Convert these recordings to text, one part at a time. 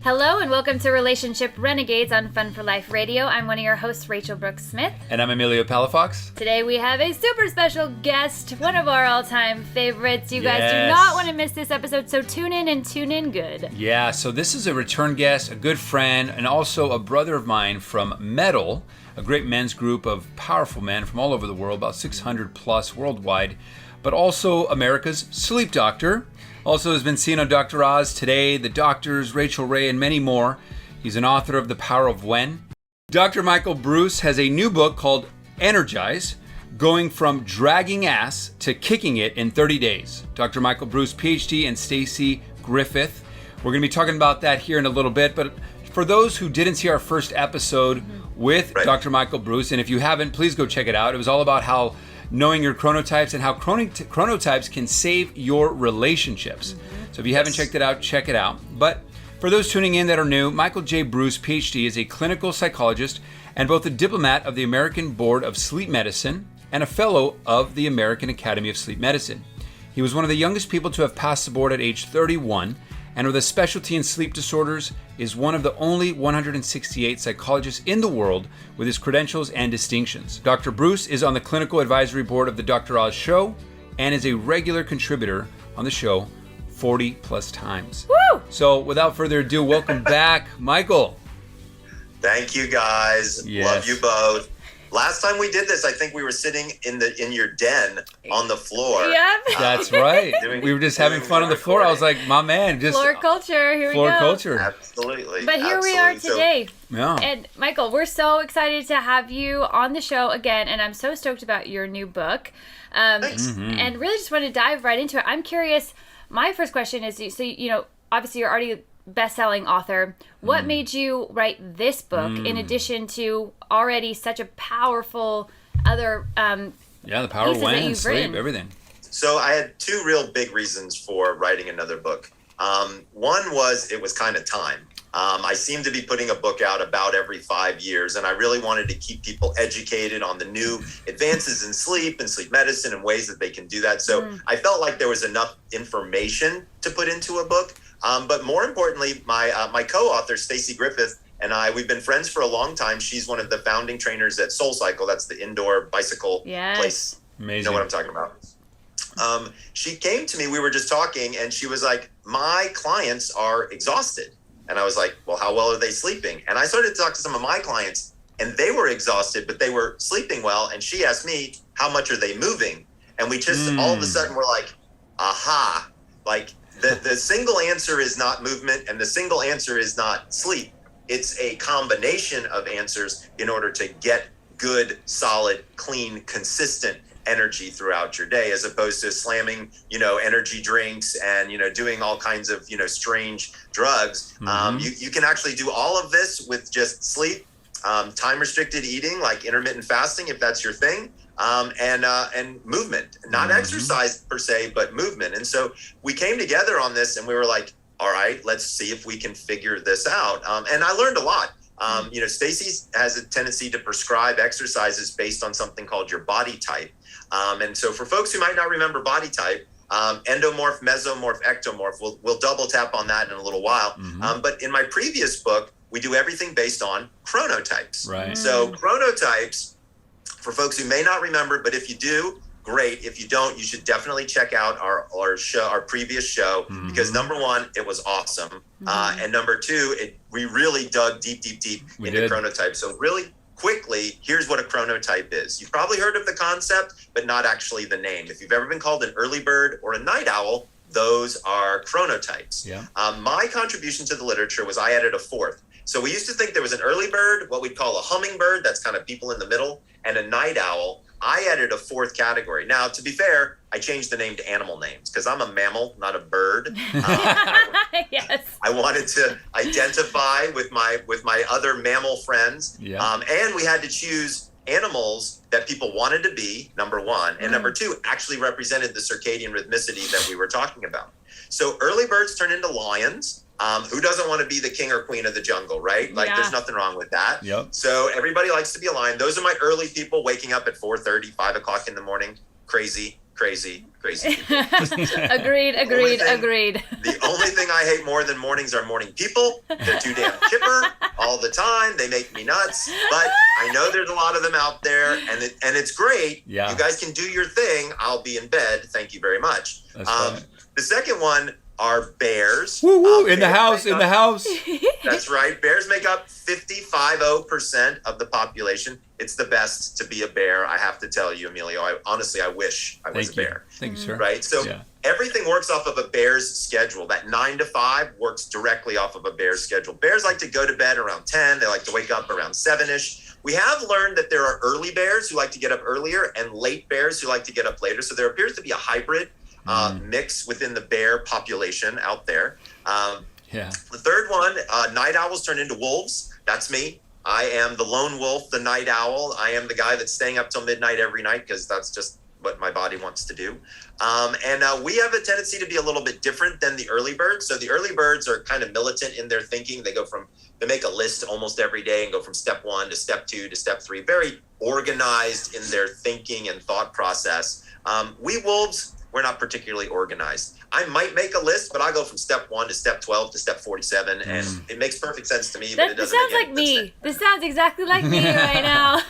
Hello and welcome to Relationship Renegades on Fun for Life Radio. I'm one of your hosts, Rachel Brooks Smith. And I'm Emilio Palafox. Today we have a super special guest, one of our all-time favorites. You guys do not want to miss this episode, so tune in and tune in good. Yeah, so this is a return guest, a good friend, and also a brother of mine from Metal, a great men's group of powerful men from all over the world, about 600 plus worldwide, but also America's sleep doctor. Also has been seen on Dr. Oz, Today, The Doctors, Rachel Ray, and many more. He's an author of The Power of When. Dr. Michael Bruce has a new book called Energize, going from dragging ass to kicking it in 30 days. Dr. Michael Bruce, PhD, and Stacy Griffith. We're going to be talking about that here in a little bit, but for those who didn't see our first episode with Dr. Michael Bruce, and if you haven't, please go check it out. It was all about how knowing your chronotypes and how chronotypes can save your relationships. So if you haven't checked it out, check it out. But for those tuning in that are new, Michael J. Bruce, PhD, is a clinical psychologist and both a diplomat of the American Board of Sleep Medicine and a fellow of the American Academy of Sleep Medicine. He was one of the youngest people to have passed the board at age 31, and with a specialty in sleep disorders, is one of the only 168 psychologists in the world with his credentials and distinctions. Dr. Bruce is on the clinical advisory board of the Dr. Oz Show and is a regular contributor on the show 40 plus times. Woo! So without further ado, welcome back, Michael. Thank you, guys. Yes. Love you both. Last time we did this, I think we were sitting in your den on the floor. Yep. That's right. We were just having fun on the floor. I was like, my man, just Floor culture, here we go. floor culture. Absolutely. But here we are today. Yeah. And Michael, we're so excited to have you on the show again, and I'm so stoked about your new book. Thanks. And really just want to dive right into it. I'm curious, my first question is, so, you know, obviously you're already a best-selling author. What made you write this book in addition to already such a powerful other The Power of pieces that When, you've sleep, written? everything. So I had two real big reasons for writing another book. One was it was kind of time. I seem to be putting a book out about every 5 years, and I really wanted to keep people educated on the new advances in sleep and sleep medicine and ways that they can do that. So I felt like there was enough information to put into a book. But more importantly, my co-author, Stacy Griffith, and we've been friends for a long time. She's one of the founding trainers at SoulCycle. That's the indoor bicycle place. Amazing. You know what I'm talking about. She came to me, we were just talking, and she was like, my clients are exhausted. And I was like, well, how well are they sleeping? And I started to talk to some of my clients, and they were exhausted, but they were sleeping well. And she asked me, how much are they moving? And we just all of a sudden were like, aha, like the single answer is not movement, and the single answer is not sleep. It's a combination of answers in order to get good, solid, clean, consistent energy throughout your day, as opposed to slamming, energy drinks and, doing all kinds of, strange drugs. You can actually do all of this with just sleep, time restricted eating, like intermittent fasting, if that's your thing. And movement, not exercise per se, but movement. And so we came together on this and we were like, all right, let's see if we can figure this out. And I learned a lot. Stacy has a tendency to prescribe exercises based on something called your body type. And so for folks who might not remember body type, endomorph, mesomorph, ectomorph, we'll double tap on that in a little while. But in my previous book, we do everything based on chronotypes. Right. So chronotypes, for folks who may not remember, but if you do, great. If you don't, you should definitely check out our previous show, because number one, it was awesome. And number two, we really dug deep into chronotypes. So really quickly, here's what a chronotype is. You've probably heard of the concept, but not actually the name. If you've ever been called an early bird or a night owl, those are chronotypes. Yeah. My contribution to the literature was I added a fourth. So we used to think there was an early bird, what we'd call a hummingbird, that's kind of people in the middle, and a night owl. I added a fourth category. Now, to be fair, I changed the name to animal names because I'm a mammal, not a bird. Yes. I wanted to identify with my other mammal friends. Yeah. And we had to choose animals that people wanted to be, number one. And number two, actually represented the circadian rhythmicity that we were talking about. So early birds turn into lions. Who doesn't want to be the king or queen of the jungle, right? Like, there's nothing wrong with that. Yep. So everybody likes to be a lion. Those are my early people waking up at 4:30, 5 o'clock in the morning. Crazy. crazy people. Agreed. The only thing I hate more than mornings are morning people. They're too damn chipper all the time. They make me nuts. But I know there's a lot of them out there, and it's great. Yeah. You guys can do your thing. I'll be in bed. Thank you very much. That's right. The second one are bears. Woo woo! In the house. That's right. Bears make up 55% of the population. It's the best to be a bear. I have to tell you, Emilio. I wish I was a bear. Thank you, sir. Right. So everything works off of a bear's schedule. That 9 to 5 works directly off of a bear's schedule. Bears like to go to bed around 10. They like to wake up around 7-ish. We have learned that there are early bears who like to get up earlier and late bears who like to get up later. So there appears to be a hybrid mix within the bear population out there. The third one, night owls turn into wolves. That's me. I am the lone wolf, the night owl. I am the guy that's staying up till midnight every night because that's just what my body wants to do. And we have a tendency to be a little bit different than the early birds. So the early birds are kind of militant in their thinking. They make a list almost every day and go from step 1 to step 2 to step 3, very organized in their thinking and thought process. We wolves, we're not particularly organized. I might make a list, but I go from step 1 to step 12 to step 47, and it makes perfect sense to me. But it doesn't. This sounds like me. This sounds exactly like me right now.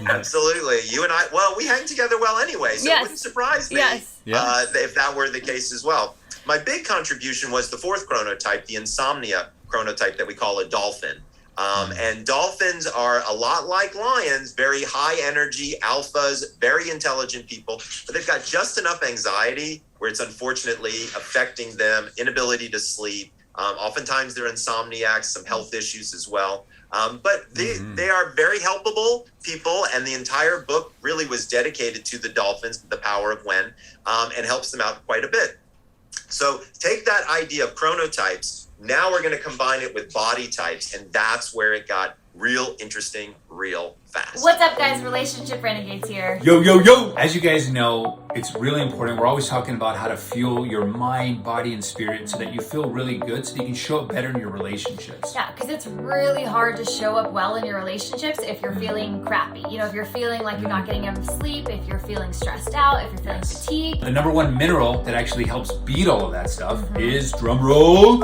Absolutely, you and I. Well, we hang together well anyway, so it wouldn't surprise me if that were the case as well. My big contribution was the fourth chronotype, the insomnia chronotype that we call a dolphin. And dolphins are a lot like lions, very high energy, alphas, very intelligent people, but they've got just enough anxiety where it's unfortunately affecting them, inability to sleep. Oftentimes they're insomniacs, some health issues as well. But they are very helpable people, and the entire book really was dedicated to the dolphins, the power of when, and helps them out quite a bit. So take that idea of chronotypes. Now we're going to combine it with body types, and that's where it got real interesting, real fast. What's up, guys? Relationship Renegades here. Yo. As you guys know, it's really important. We're always talking about how to fuel your mind, body, and spirit so that you feel really good so that you can show up better in your relationships. Yeah, because it's really hard to show up well in your relationships if you're feeling crappy. You know, if you're feeling like you're not getting enough sleep, if you're feeling stressed out, if you're feeling fatigued. The number one mineral that actually helps beat all of that stuff is, drum roll,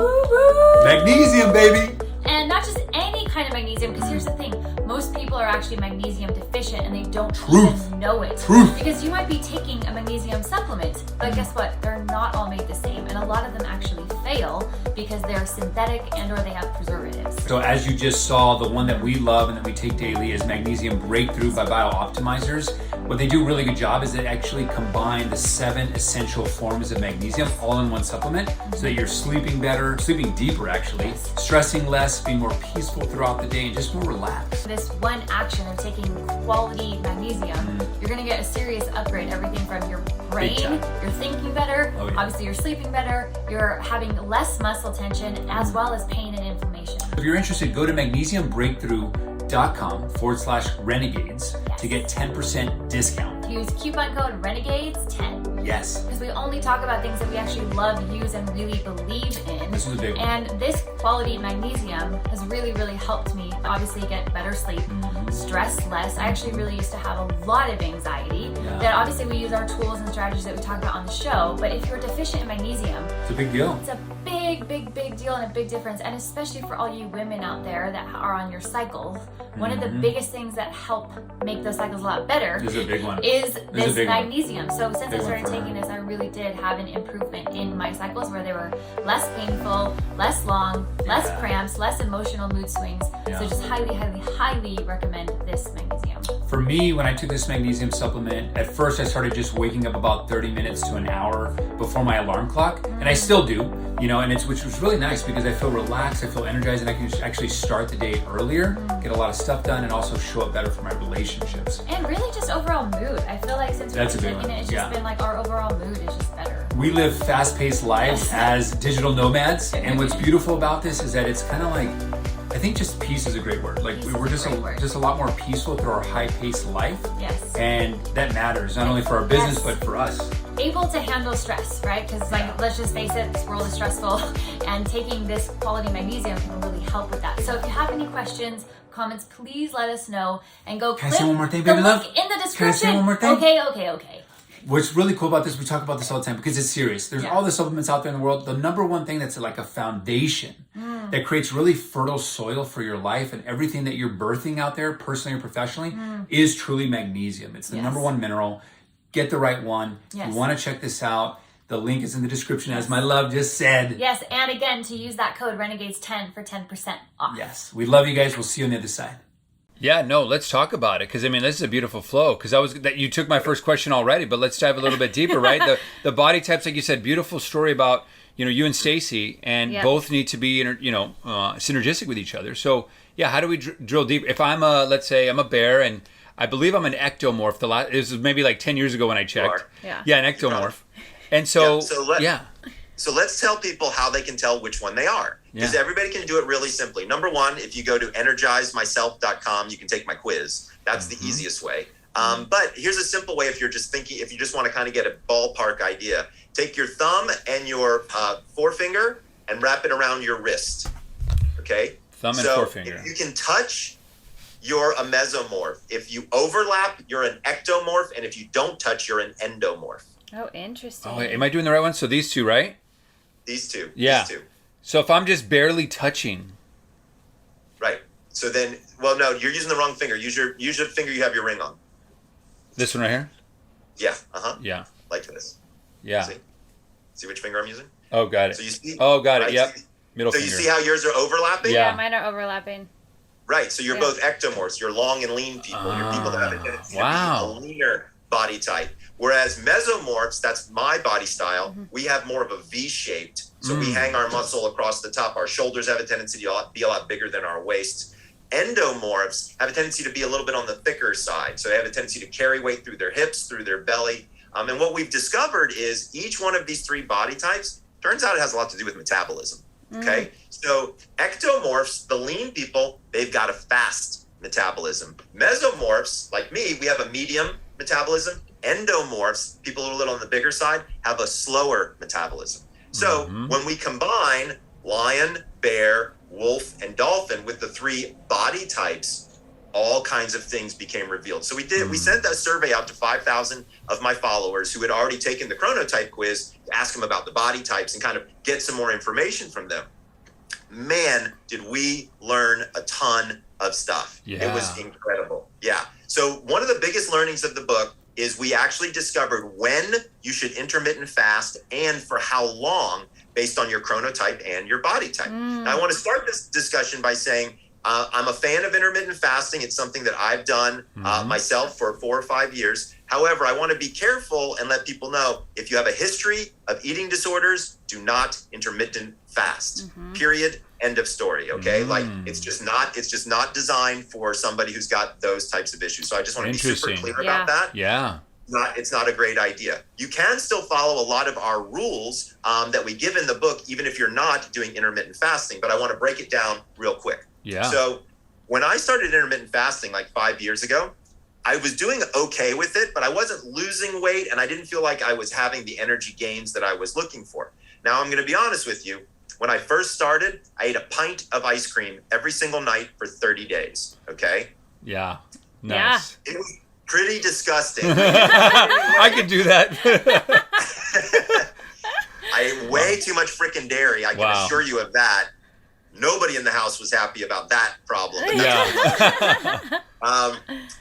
magnesium, baby. And not just any kind of magnesium, because here's the thing. Most people are actually magnesium deficient and they don't even know it. Because you might be taking a magnesium supplement, but guess what? They're not all made the same. And a lot of them actually fail because they're synthetic and or they have preservatives. So as you just saw, the one that we love and that we take daily is Magnesium Breakthrough by Biooptimizers. What they do a really good job is they actually combine the 7 essential forms of magnesium all in one supplement so that you're sleeping better, sleeping deeper actually, stressing less, being more peaceful throughout the day, and just more relaxed. This one action of taking quality magnesium, you're going to get a serious upgrade. Everything from your brain, you're thinking better, obviously you're sleeping better, you're having less muscle tension, as well as pain and inflammation. If you're interested, go to magnesiumbreakthrough.com/renegades to get 10% discount. Use coupon code RENEGADES10. Yes. Because we only talk about things that we actually love, use, and really believe in. This is a big one. And this quality magnesium has really, really helped me obviously get better sleep, stress less. I actually really used to have a lot of anxiety that obviously we use our tools and strategies that we talk about on the show. But if you're deficient in magnesium, it's a big deal. It's a big deal and a big difference. And especially for all you women out there that are on your cycles, one of the biggest things that help make those cycles a lot better is this magnesium. So since I started taking this, I really did have an improvement in my cycles where they were less painful, less long, less cramps, less emotional mood swings. So just highly recommend this magnesium. For me, when I took this magnesium supplement, at first I started just waking up about 30 minutes to an hour before my alarm clock, and I still do, you know, which was really nice because I feel relaxed, I feel energized, and I can just actually start the day earlier, get a lot of stuff done, and also show up better for my relationships. And really just overall mood. I feel like since we've been taking it, it's just been like our overall mood is just better. We live fast-paced lives as digital nomads, and what's beautiful about this is that it's kind of like, I think just peace is a great word. Like we're just a lot more peaceful through our high-paced life. Yes. And that matters not only for our business but for us. Able to handle stress, right? Because let's just face it, this world is stressful, and taking this quality magnesium can really help with that. So if you have any questions, comments, please let us know and go Can click I say one more thing, baby the love? link in the description. Can I say one more thing? Okay. what's really cool about this, we talk about this all the time because it's serious. There's all the supplements out there in the world. The number one thing that's like a foundation that creates really fertile soil for your life and everything that you're birthing out there, personally or professionally, is truly magnesium. It's the number one mineral. Get the right one. If you want to check this out, the link is in the description, as my love just said. Yes, and again, to use that code Renegades10 for 10% off. Yes, we love you guys. We'll see you on the other side. Yeah, no, let's talk about it, because I mean, this is a beautiful flow. Because you took my first question already, but let's dive a little bit deeper, right? The body types, like you said, beautiful story about you and Stacy, and both need to be synergistic with each other. So yeah, how do we drill deep? If let's say I'm a bear, and I believe I'm an ectomorph. This was maybe like 10 years ago when I checked. Yeah, an ectomorph. And so So let's tell people how they can tell which one they are. Because everybody can do it really simply. Number one, if you go to energizemyself.com, you can take my quiz. That's the easiest way. But here's a simple way if you just want to kind of get a ballpark idea. Take your thumb and your forefinger and wrap it around your wrist. Okay? Thumb and forefinger. If you can touch, you're a mesomorph. If you overlap, you're an ectomorph. And if you don't touch, you're an endomorph. Oh, interesting. Oh, wait, am I doing the right one? So these two, right? These two. Yeah. These two. So if I'm just barely touching. Right. So then, well, no, you're using the wrong finger. Use your finger you have your ring on. This one right here? Yeah. Yeah. Like this. Yeah. See which finger I'm using? Oh, got it. So you see? Oh, got it. Right? Yep. Middle so finger. You see how yours are overlapping? Yeah, mine are overlapping. Right. So you're both ectomorphs. You're long and lean people. You're people that have a tendency to be a leaner body type. Whereas mesomorphs, that's my body style, we have more of a V-shaped. So we hang our muscle across the top. Our shoulders have a tendency to be a lot bigger than our waists. Endomorphs have a tendency to be a little bit on the thicker side. So they have a tendency to carry weight through their hips, through their belly. And what we've discovered is each one of these three body types, turns out it has a lot to do with metabolism. Okay? So ectomorphs, the lean people, they've got a fast metabolism. Mesomorphs, like me, we have a medium metabolism. Endomorphs, people a little on the bigger side, have a slower metabolism. So when we combine lion, bear, wolf, and dolphin with the three body types, all kinds of things became revealed. So we sent a survey out to 5,000 of my followers who had already taken the chronotype quiz to ask them about the body types and kind of get some more information from them. Man, did we learn a ton of stuff. It was incredible. Yeah. So one of the biggest learnings of the book is we actually discovered when you should intermittent fast and for how long based on your chronotype and your body type. Now, I want to start this discussion by saying I'm a fan of intermittent fasting. It's something that I've done myself for 4 or 5 years. However, I want to be careful and let people know if you have a history of eating disorders, do not intermittent fast. Period. End of story. Okay. Like it's just not designed for somebody who's got those types of issues. So I just want to be super clear about that. Yeah. It's not a great idea. You can still follow a lot of our rules that we give in the book, even if you're not doing intermittent fasting, but I want to break it down real quick. Yeah. So when I started intermittent fasting like 5 years ago, I was doing okay with it, but I wasn't losing weight and I didn't feel like I was having the energy gains that I was looking for. Now, I'm going to be honest with you. When I first started, I ate a pint of ice cream every single night for 30 days. Okay? Yeah. Nice. It was pretty disgusting. I could do that. I ate way too much freaking dairy. I can assure you of that. Nobody in the house was happy about that problem.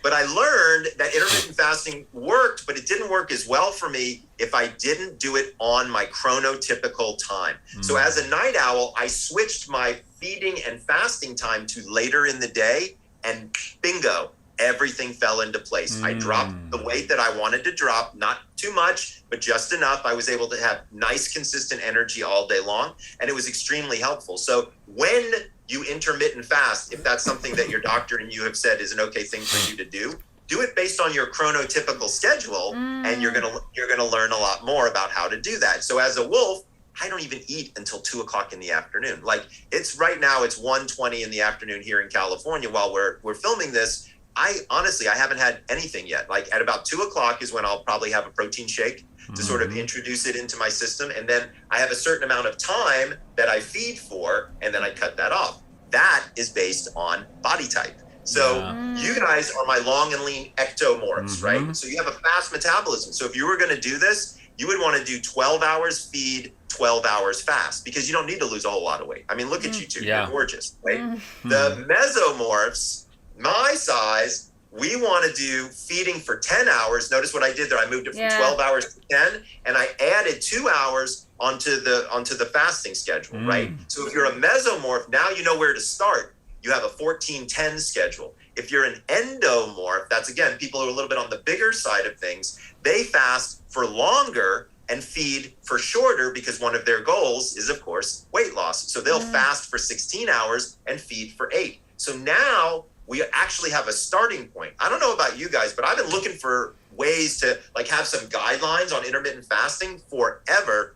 But I learned that intermittent fasting worked, but it didn't work as well for me if I didn't do it on my chronotypical time. So as a night owl, I switched my feeding and fasting time to later in the day, and bingo, everything fell into place. I dropped the weight that I wanted to drop, not too much, but just enough. I was able to have nice, consistent energy all day long, and it was extremely helpful. So when you intermittent fast, if that's something that your doctor and you have said is an okay thing for you to do it based on your chronotypical schedule, and you're gonna learn a lot more about how to do that. So as a wolf, I don't even eat until 2 o'clock in the afternoon. Like it's 1:20 in the afternoon here in California while we're filming this. I haven't had anything yet. Like at about 2 o'clock is when I'll probably have a protein shake to sort of introduce it into my system. And then I have a certain amount of time that I feed for, and then I cut that off. That is based on body type. So Yeah. you guys are my long and lean ectomorphs, right? So you have a fast metabolism. So if you were going to do this, you would want to do 12 hours feed, 12 hours fast, because you don't need to lose a whole lot of weight. I mean, look at you two. Yeah. You're gorgeous, right? The mesomorphs, my size, we want to do feeding for 10 hours. Notice what I did there. I moved it from 12 hours to 10, and I added 2 hours onto the fasting schedule, right? So if you're a mesomorph, now you know where to start. You have a 14-10 schedule. If you're an endomorph, that's again, people who are a little bit on the bigger side of things, they fast for longer and feed for shorter, because one of their goals is, of course, weight loss. So they'll fast for 16 hours and feed for 8. So now we actually have a starting point. I don't know about you guys, but I've been looking for ways to like have some guidelines on intermittent fasting forever.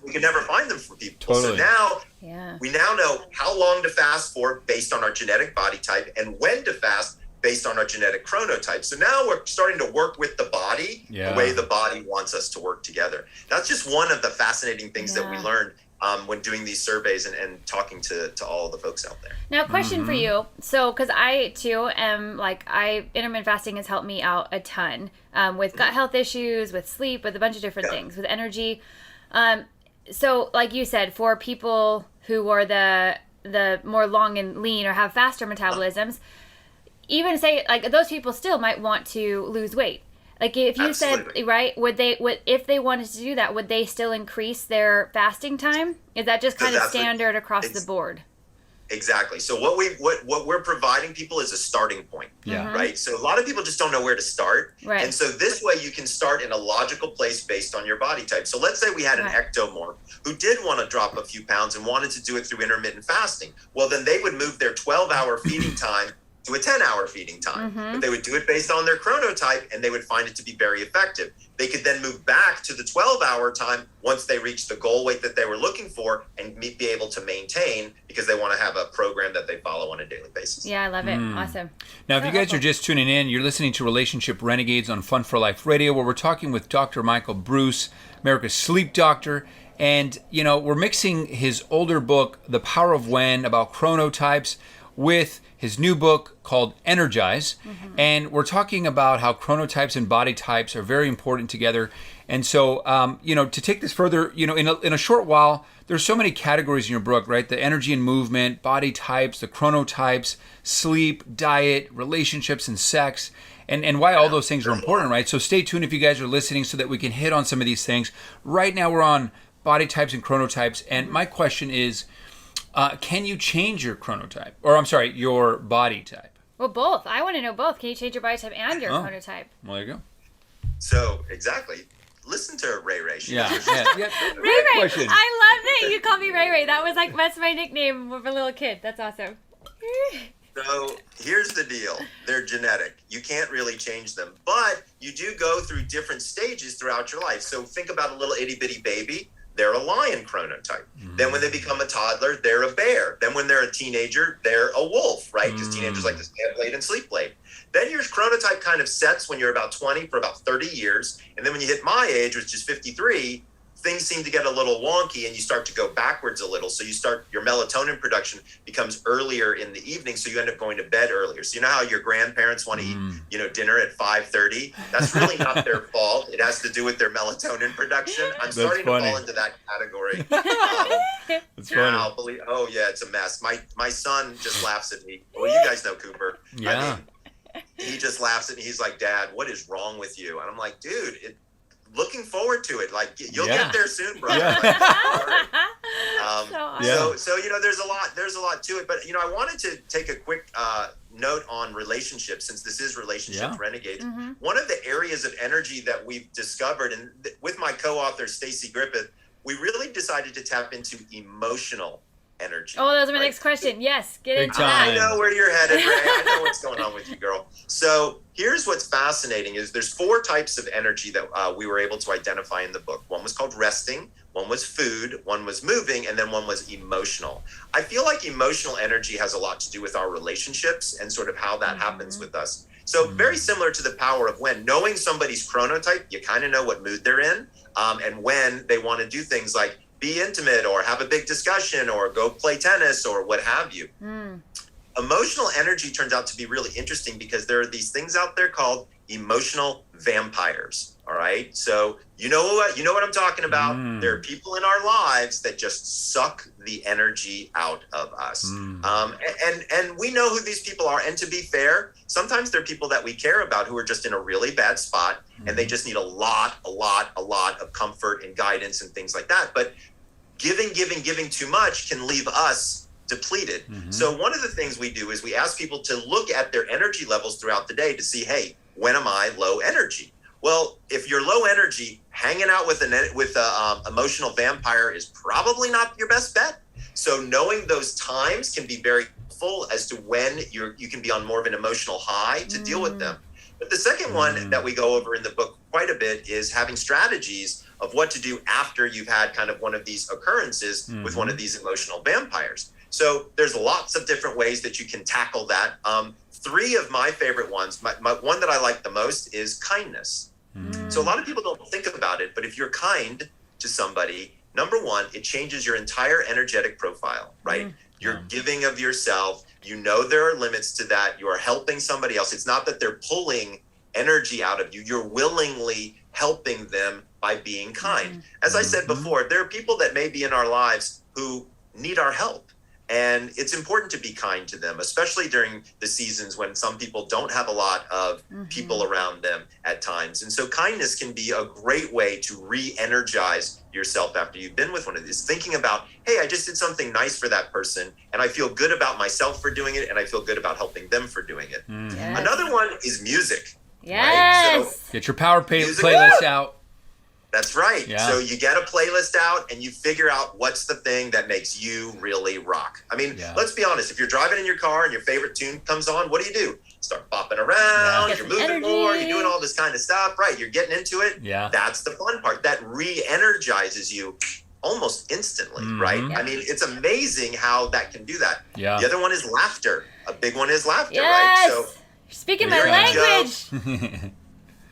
We could never find them for people. Totally. So now we now know how long to fast for based on our genetic body type, and when to fast based on our genetic chronotype. So now we're starting to work with the body the way the body wants us to work together. That's just one of the fascinating things that we learned when doing these surveys and talking to all the folks out there. Now, question for you. So, because I too am intermittent fasting has helped me out a ton with gut health issues, with sleep, with a bunch of different things, with energy. So, like you said, for people who are the more long and lean or have faster metabolisms, even say like those people still might want to lose weight. Like if you said, right, if they wanted to do that, would they still increase their fasting time? Is that just kind of standard across the board? Exactly. So what we're providing people is a starting point, right? So a lot of people just don't know where to start. Right. And so this way you can start in a logical place based on your body type. So let's say we had an ectomorph who did want to drop a few pounds and wanted to do it through intermittent fasting. Well, then they would move their 12-hour feeding time to a 10-hour feeding time. But they would do it based on their chronotype, and they would find it to be very effective. They could then move back to the 12-hour time once they reached the goal weight that they were looking for and be able to maintain, because they want to have a program that they follow on a daily basis. Yeah, I love it. Awesome. Now, if you guys are just tuning in, you're listening to Relationship Renegades on Fun for Life Radio, where we're talking with Dr. Michael Bruce, America's sleep doctor. And, we're mixing his older book, The Power of When, about chronotypes, with his new book called Energize. And we're talking about how chronotypes and body types are very important together. And so, to take this further, in a short while, there's so many categories in your book, right? The energy and movement, body types, the chronotypes, sleep, diet, relationships, and sex, and why all those things are important, right? So stay tuned if you guys are listening so that we can hit on some of these things. Right now we're on body types and chronotypes. And my question is, can you change your chronotype? Or I'm sorry, your body type? Well, both. I want to know both. Can you change your body type and your chronotype? Well, there you go. So, exactly. Listen to Ray Ray. Yeah. Ray Ray. Question. I love that you call me Ray Ray. That's my nickname of a little kid. That's awesome. So here's the deal. They're genetic. You can't really change them, but you do go through different stages throughout your life. So think about a little itty bitty baby. They're a lion chronotype. Then when they become a toddler, they're a bear. Then when they're a teenager, they're a wolf, right? Because teenagers like to stay up late and sleep late. Then your chronotype kind of sets when you're about 20 for about 30 years. And then when you hit my age, which is 53, things seem to get a little wonky and you start to go backwards a little. So your melatonin production becomes earlier in the evening. So you end up going to bed earlier. So you know how your grandparents want to eat, dinner at 5:30? That's really not their fault. It has to do with their melatonin production. I'm starting to fall into that category. That's funny. Oh yeah, it's a mess. My son just laughs at me. Well, you guys know Cooper. Yeah. He just laughs at me. He's like, "Dad, what is wrong with you?" And I'm like, "Dude, looking forward to it. Like you'll get there soon, brother." Like, so there's a lot to it. But I wanted to take a quick note on relationships, since this is Relationship Renegades. One of the areas of energy that we've discovered, and with my co-author Stacey Griffith, we really decided to tap into emotional energy. Oh, that was my next question. Yes, get into that. I know where you're headed, Ray. I know what's going on with you, girl. So here's what's fascinating is there's 4 types of energy that we were able to identify in the book. One was called resting, one was food, one was moving, and then one was emotional. I feel like emotional energy has a lot to do with our relationships and sort of how that happens with us. So very similar to the power of when. Knowing somebody's chronotype, you kind of know what mood they're in, and when they want to do things like be intimate or have a big discussion or go play tennis or what have you. emotional energy turns out to be really interesting because there are these things out there called emotional vampires. All right. So you know what I'm talking about. There are people in our lives that just suck the energy out of us. And we know who these people are. And to be fair, sometimes they're people that we care about who are just in a really bad spot and they just need a lot of comfort and guidance and things like that. But giving too much can leave us depleted. So one of the things we do is we ask people to look at their energy levels throughout the day to see, hey, when am I low energy? Well, if you're low energy, hanging out with a emotional vampire is probably not your best bet. So knowing those times can be very helpful as to when you can be on more of an emotional high to deal with them. But the second one that we go over in the book quite a bit is having strategies of what to do after you've had kind of one of these occurrences with one of these emotional vampires. So there's lots of different ways that you can tackle that. Three of my favorite ones, my one that I like the most is kindness. So a lot of people don't think about it, but if you're kind to somebody, number one, it changes your entire energetic profile, right? You're giving of yourself. You know there are limits to that. You are helping somebody else. It's not that they're pulling energy out of you. You're willingly helping them by being kind. As I said before, there are people that may be in our lives who need our help. And it's important to be kind to them, especially during the seasons when some people don't have a lot of people around them at times. And so kindness can be a great way to re-energize yourself after you've been with one of these. Thinking about, hey, I just did something nice for that person, and I feel good about myself for doing it, and I feel good about helping them for doing it. Yes. Another one is music. Yes. Right? So, get your power playlist out. That's right. Yeah. So you get a playlist out and you figure out what's the thing that makes you really rock. I mean, let's be honest. If you're driving in your car and your favorite tune comes on, what do? Start bopping around. You're moving more. You're doing all this kind of stuff. Right. You're getting into it. Yeah. That's the fun part. That re-energizes you almost instantly. Right. I mean, it's amazing how that can do that. Yeah. The other one is laughter. A big one is laughter. Yes. Right. So you're speaking my language.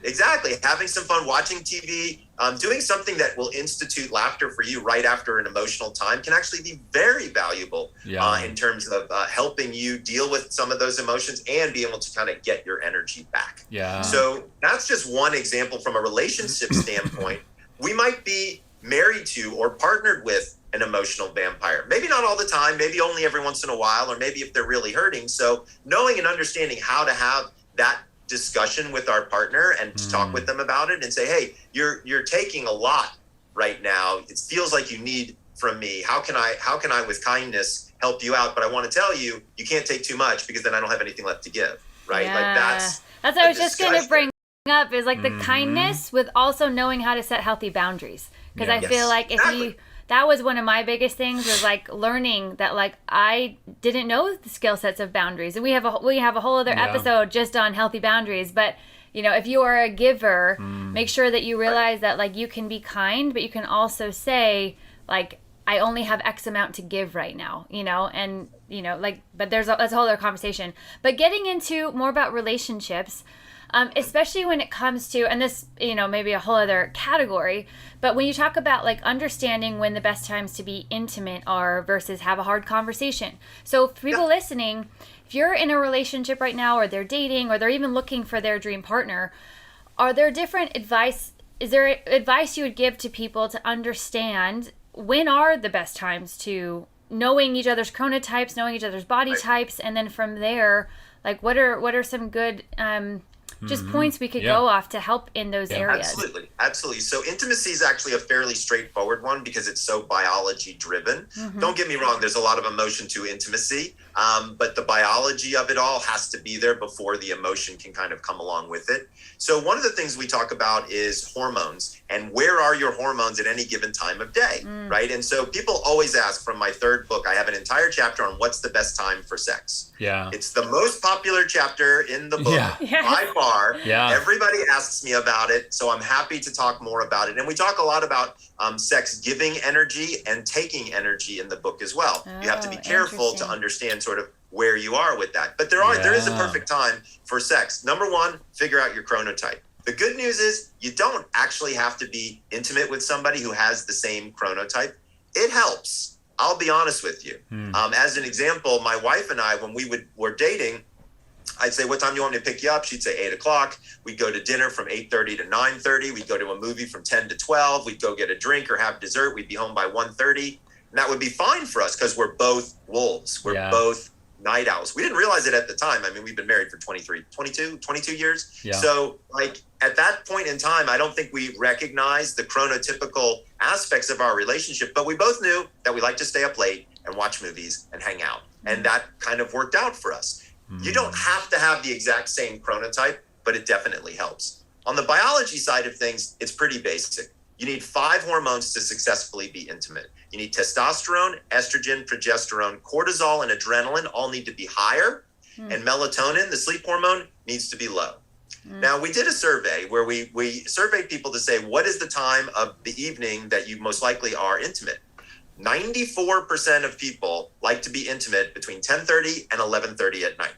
Exactly. Having some fun, watching TV, doing something that will institute laughter for you right after an emotional time can actually be very valuable in terms of helping you deal with some of those emotions and be able to kind of get your energy back. Yeah. So that's just one example from a relationship standpoint. We might be married to or partnered with an emotional vampire. Maybe not all the time, maybe only every once in a while, or maybe if they're really hurting. So knowing and understanding how to have that discussion with our partner and to talk with them about it and say, hey, you're taking a lot right now. It feels like you need from me. How can I with kindness help you out? But I want to tell you, you can't take too much because then I don't have anything left to give. Right. Yeah. Like that's what I was just going to bring up is like the kindness with also knowing how to set healthy boundaries. Because I feel like if that was one of my biggest things was like learning that like I didn't know the skill sets of boundaries, and we have a whole other episode just on healthy boundaries. But you know, if you are a giver, make sure that you realize that like you can be kind, but you can also say like I only have X amount to give right now, you know, and you know like but that's a whole other conversation. But getting into more about relationships. Especially when it comes to, and this, you know, maybe a whole other category, but when you talk about like understanding when the best times to be intimate are versus have a hard conversation. So for people listening, if you're in a relationship right now or they're dating or they're even looking for their dream partner, are there different advice? Is there advice you would give to people to understand when are the best times to knowing each other's chronotypes, knowing each other's body types, and then from there, like what are some good just points we could go off to help in those areas. Absolutely. So intimacy is actually a fairly straightforward one because it's so biology driven. Don't get me wrong, there's a lot of emotion to intimacy, but the biology of it all has to be there before the emotion can kind of come along with it. So one of the things we talk about is hormones and where are your hormones at any given time of day, right? And so people always ask, from my third book, I have an entire chapter on what's the best time for sex. Yeah. It's the most popular chapter in the book by far. Everybody asks me about it, so I'm happy to talk more about it. And we talk a lot about sex giving energy and taking energy in the book as well. You have to be careful to understand sort of where you are with that. But there is a perfect time for sex. Number one, figure out your chronotype. The good news is you don't actually have to be intimate with somebody who has the same chronotype. It helps. I'll be honest with you. As an example, my wife and I, when were dating, I'd say, what time do you want me to pick you up? She'd say 8 o'clock. We'd go to dinner from 8:30 to 9:30. We'd go to a movie from 10 to 12. We'd go get a drink or have dessert. We'd be home by 1:30. And that would be fine for us because we're both wolves. We're both night owls. We didn't realize it at the time. I mean, we've been married for 22 years. Yeah. So like at that point in time, I don't think we recognized the chronotypical aspects of our relationship, but we both knew that we like to stay up late and watch movies and hang out. And that kind of worked out for us. You don't have to have the exact same chronotype, but it definitely helps. On the biology side of things, it's pretty basic. You need 5 hormones to successfully be intimate. You need testosterone, estrogen, progesterone, cortisol, and adrenaline all need to be higher. And melatonin, the sleep hormone, needs to be low. Now, we did a survey where we surveyed people to say, what is the time of the evening that you most likely are intimate? 94% of people like to be intimate between 10:30 and 11:30 at night.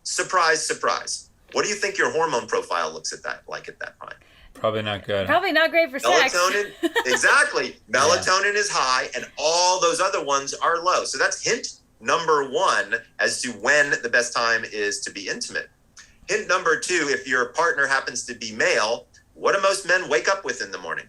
Surprise, surprise. What do you think your hormone profile looks at that time? Probably not good. Probably not great for sex. Melatonin, exactly. Melatonin is high and all those other ones are low. So that's hint number 1 as to when the best time is to be intimate. Hint number 2, if your partner happens to be male, what do most men wake up with in the morning?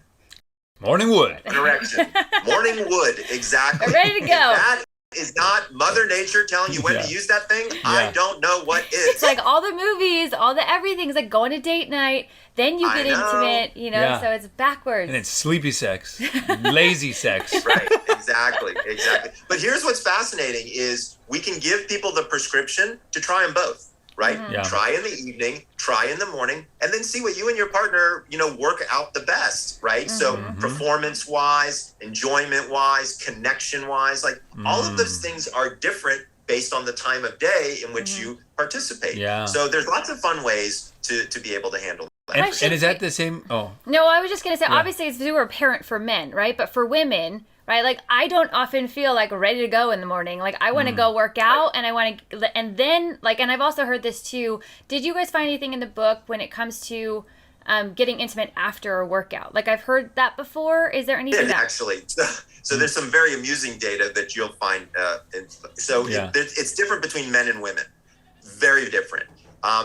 Morning wood. Correction. Morning wood, exactly. We're ready to go. If that is not Mother Nature telling you when to use that thing, I don't know what is. It's like all the movies, all the everything's like going to date night, then you get intimate, so it's backwards. And it's sleepy sex, lazy sex. Right, exactly. But here's what's fascinating is we can give people the prescription to try them both. Right? Yeah. Try in the evening, try in the morning, and then see what you and your partner, work out the best, right? So performance-wise, enjoyment-wise, connection-wise, like all of those things are different based on the time of day in which you participate. Yeah. So there's lots of fun ways to be able to handle that. And is that the same? Oh. No, I was just going to say, obviously it's super apparent for men, right? But for women, right? Like I don't often feel like ready to go in the morning. Like I want to go work out and I want to, and then like, and I've also heard this too. Did you guys find anything in the book when it comes to getting intimate after a workout? Like I've heard that before. Is there anything? Actually, so there's some very amusing data that you'll find. It's different between men and women. Very different.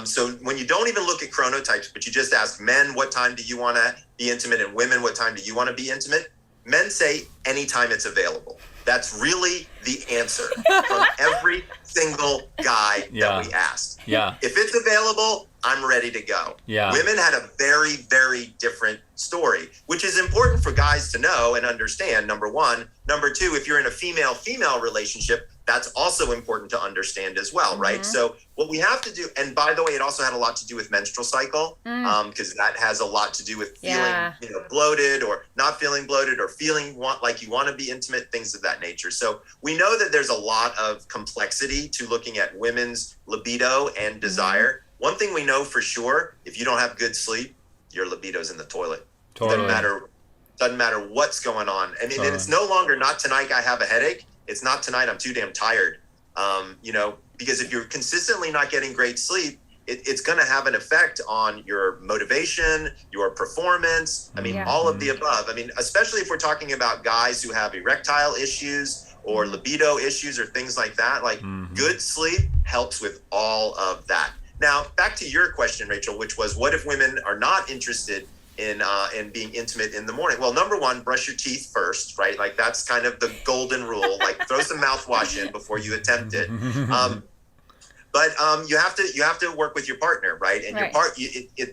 So when you don't even look at chronotypes, but you just ask men, what time do you want to be intimate? And women, what time do you want to be intimate? Men say anytime it's available. That's really the answer from every single guy that we asked. Yeah. If it's available, I'm ready to go. Yeah. Women had a very, very different story, which is important for guys to know and understand, number 1. Number 2, if you're in a female-female relationship, that's also important to understand as well, right? So what we have to do, and by the way, it also had a lot to do with menstrual cycle, because that has a lot to do with feeling bloated or not feeling bloated or feeling like you want to be intimate, things of that nature. So we know that there's a lot of complexity to looking at women's libido and desire. One thing we know for sure, if you don't have good sleep, your libido's in the toilet. Totally. Doesn't matter what's going on. I mean, and it's no longer not tonight I have a headache. It's not tonight I'm too damn tired. Because if you're consistently not getting great sleep, it's going to have an effect on your motivation, your performance. I mean, all of the above. I mean, especially if we're talking about guys who have erectile issues or libido issues or things like that, like good sleep helps with all of that. Now, back to your question, Rachel, which was, what if women are not interested in being intimate in the morning? Well, number 1, brush your teeth first, right? Like that's kind of the golden rule. Like throw some mouthwash in before you attempt it. But you have to work with your partner, right? And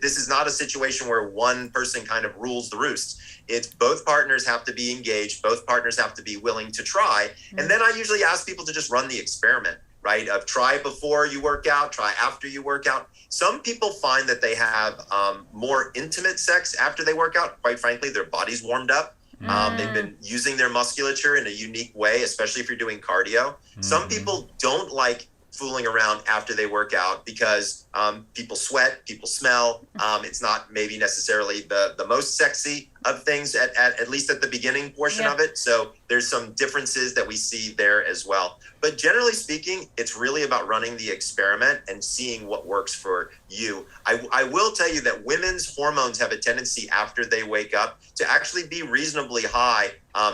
this is not a situation where one person kind of rules the roost. It's both partners have to be engaged. Both partners have to be willing to try. And then I usually ask people to just run the experiment, right? Of try before you work out, try after you work out. Some people find that they have more intimate sex after they work out. Quite frankly, their body's warmed up. They've been using their musculature in a unique way, especially if you're doing cardio. Some people don't like fooling around after they work out because people sweat, people smell. It's not maybe necessarily the most sexy. of things at least at the beginning portion of it. So there's some differences that we see there as well. But generally speaking, it's really about running the experiment and seeing what works for you. I will tell you that women's hormones have a tendency after they wake up to actually be reasonably high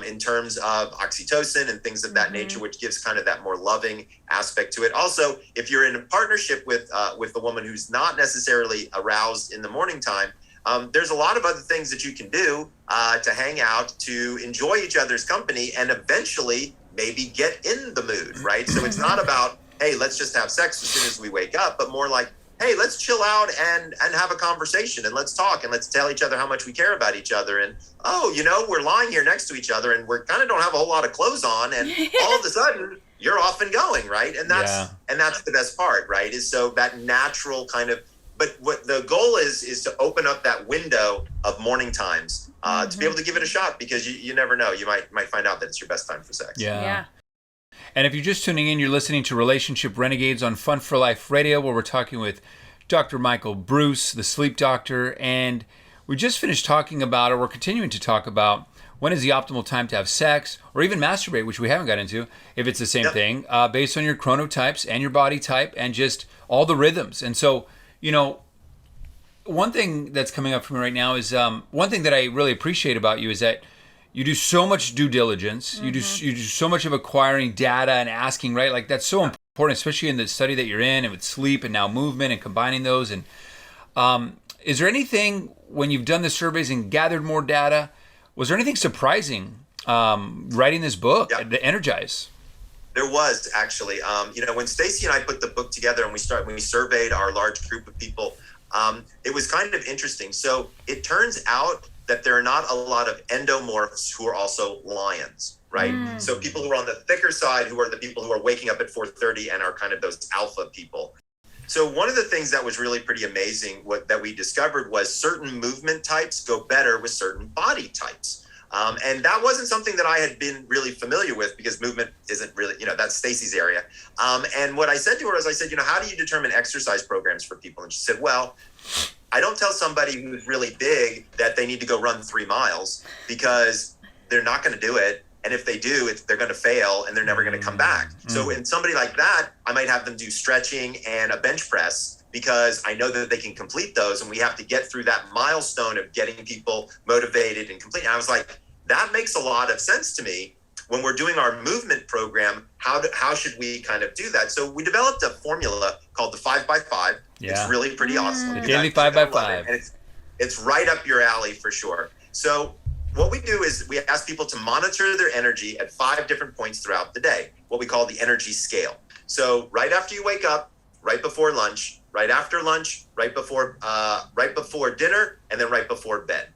in terms of oxytocin and things of that nature, which gives kind of that more loving aspect to it. Also, if you're in a partnership with a woman who's not necessarily aroused in the morning time, there's a lot of other things that you can do to hang out, to enjoy each other's company, and eventually maybe get in the mood, right? So it's not about, hey, let's just have sex as soon as we wake up, but more like, hey, let's chill out and have a conversation, and let's talk, and let's tell each other how much we care about each other. And, oh, we're lying here next to each other, and we're kind of don't have a whole lot of clothes on, and all of a sudden you're off and going, right? And that's the best part, right? Is so that natural kind of, but what the goal is to open up that window of morning times to be able to give it a shot, because you never know. You might find out that it's your best time for sex. Yeah. And if you're just tuning in, you're listening to Relationship Renegades on Fun for Life Radio, where we're talking with Dr. Michael Bruce, the sleep doctor. And we just finished talking about, or we're continuing to talk about, when is the optimal time to have sex or even masturbate, which we haven't got into, if it's the same thing, based on your chronotypes and your body type and just all the rhythms. And so, one thing that's coming up for me right now is one thing that I really appreciate about you is that you do so much due diligence. You do so much of acquiring data and asking, right? Like, that's so important, especially in the study that you're in and with sleep and now movement and combining those. And is there anything, when you've done the surveys and gathered more data, was there anything surprising writing this book, The Energize? There was actually, when Stacy and I put the book together and when we surveyed our large group of people, it was kind of interesting. So it turns out that there are not a lot of endomorphs who are also lions, right? So people who are on the thicker side, who are the people who are waking up at 4:30 and are kind of those alpha people. So one of the things that was really pretty amazing that we discovered was certain movement types go better with certain body types. And that wasn't something that I had been really familiar with, because movement isn't really, that's Stacy's area. And what I said to her is, how do you determine exercise programs for people? And she said, well, I don't tell somebody who's really big that they need to go run 3 miles, because they're not going to do it. And if they do, they're going to fail and they're never going to come back. So in somebody like that, I might have them do stretching and a bench press, because I know that they can complete those, and we have to get through that milestone of getting people motivated and complete. And I was like, that makes a lot of sense to me. When we're doing our movement program, how should we kind of do that? So we developed a formula called the 5x5. It's really pretty awesome. The daily 5x5. And it's right up your alley for sure. So what we do is we ask people to monitor their energy at 5 different points throughout the day, what we call the energy scale. So right after you wake up, right before lunch, right after lunch, right before dinner, and then right before bed.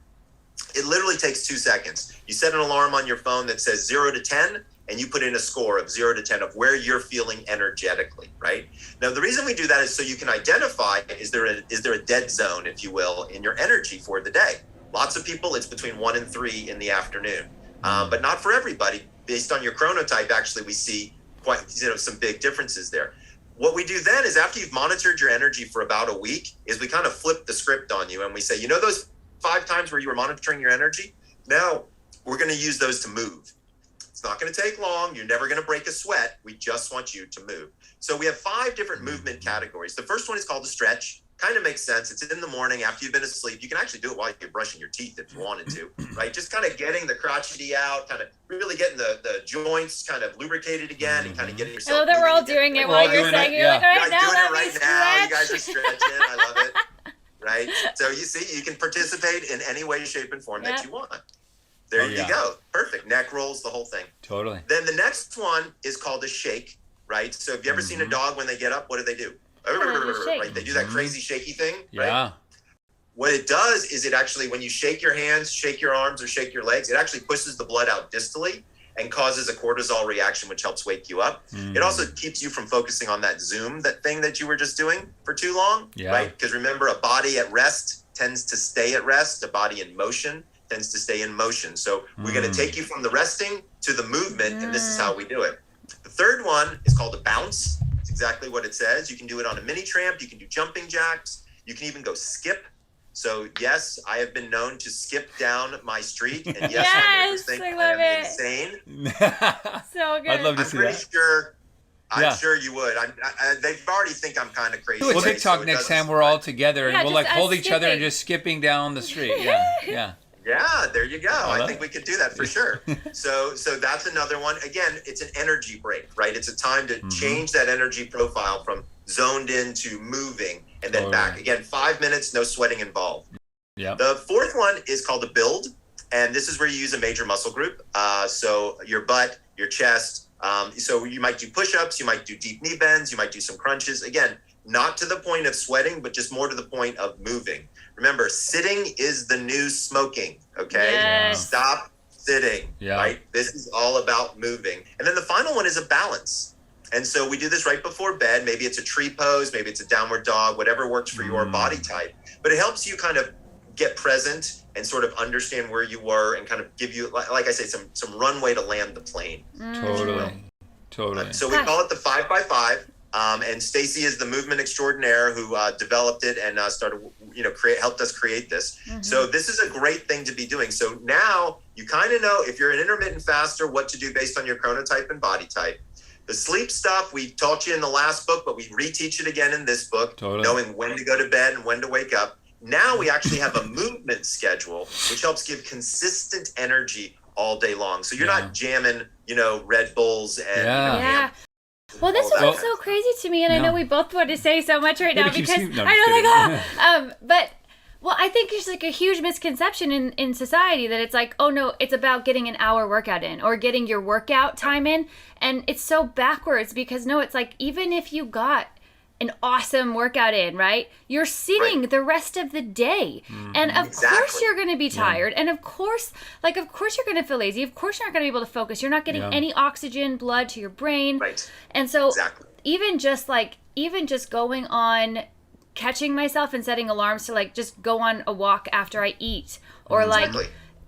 It literally takes 2 seconds. You set an alarm on your phone that says 0 to 10, and you put in a score of 0 to 10 of where you're feeling energetically, right? Now, the reason we do that is so you can identify, is there a dead zone, if you will, in your energy for the day? Lots of people, it's between 1 and 3 in the afternoon, but not for everybody. Based on your chronotype, actually, we see quite some big differences there. What we do then is, after you've monitored your energy for about a week, is we kind of flip the script on you, and we say, those 5 times where you were monitoring your energy, now we're going to use those to move. It's not going to take long. You're never going to break a sweat. We just want you to move. So we have 5 different movement categories. The first one is called the stretch. Kind of makes sense. It's in the morning after you've been asleep. You can actually do it while you're brushing your teeth if you wanted to, right? Just kind of getting the crotchety out, kind of really getting the joints kind of lubricated again, and kind of getting yourself. I love that we're all doing it while you're saying it. Like, all right, now doing let it right me now. You stretch. guys are stretching. I love it. Right? So you see, you can participate in any way, shape, and form that you want. There you go. Perfect. Neck rolls, the whole thing. Totally. Then the next one is called a shake, right? So have you ever seen a dog when they get up? What do? Right? They do that crazy shaky thing, right? Yeah. What it does is it actually, when you shake your hands, shake your arms, or shake your legs, it actually pushes the blood out distally and causes a cortisol reaction, which helps wake you up. It also keeps you from focusing on that Zoom, that thing that you were just doing for too long, right? Because remember, a body at rest tends to stay at rest. A body in motion tends to stay in motion. So we're going to take you from the resting to the movement, and this is how we do it. The third one is called a bounce. It's exactly what it says. You can do it on a mini tramp. You can do jumping jacks. You can even go skip. So yes, I have been known to skip down my street, and yes, Yes, my neighbors think I I love am it. insane. So good. I'd love to I'm see pretty that. sure. I'm Yeah. sure you would. They already think I'm kind of crazy. Do a so TikTok it next doesn't time we're all together and Yeah, we'll just like us hold each other and skipping. just skipping down the street. Yeah, yeah. Yeah, there you go. I love think it. we could do that for sure. So that's another one. Again, it's an energy break, right? It's a time to change that energy profile from zoned in to moving and then back. Again, 5 minutes, no sweating involved. Yeah. The fourth one is called a build, and this is where you use a major muscle group. So your butt, your chest. So you might do push-ups, you might do deep knee bends, you might do some crunches. Again, not to the point of sweating, but just more to the point of moving. Remember, sitting is the new smoking, okay? Yes. Stop sitting, right? This is all about moving. And then the final one is a balance. And so we do this right before bed. Maybe it's a tree pose, maybe it's a downward dog, whatever works for your body type. But it helps you kind of get present and sort of understand where you were and kind of give you, like I say, some runway to land the plane. Totally. So we call it the 5x5. And Stacy is the movement extraordinaire who developed it and started, helped us create this. So this is a great thing to be doing. So now you kind of know if you're an intermittent faster, what to do based on your chronotype and body type. The sleep stuff we taught you in the last book, but we reteach it again in this book, knowing when to go to bed and when to wake up. Now we actually have a movement schedule, which helps give consistent energy all day long. So you're not jamming, Red Bulls and Well, this is what's so crazy to me, and I know we both want to say so much right now because I know, but I think there's like a huge misconception in society that it's like, oh no, it's about getting an hour workout in or getting your workout time in, and it's so backwards because no, it's like even if you got an awesome workout in, right? You're sitting the rest of the day. And of course you're going to be tired. And of course you're going to feel lazy. Of course you're not going to be able to focus. You're not getting any oxygen, blood to your brain. Right. And so even just going on, catching myself and setting alarms to like just go on a walk after I eat or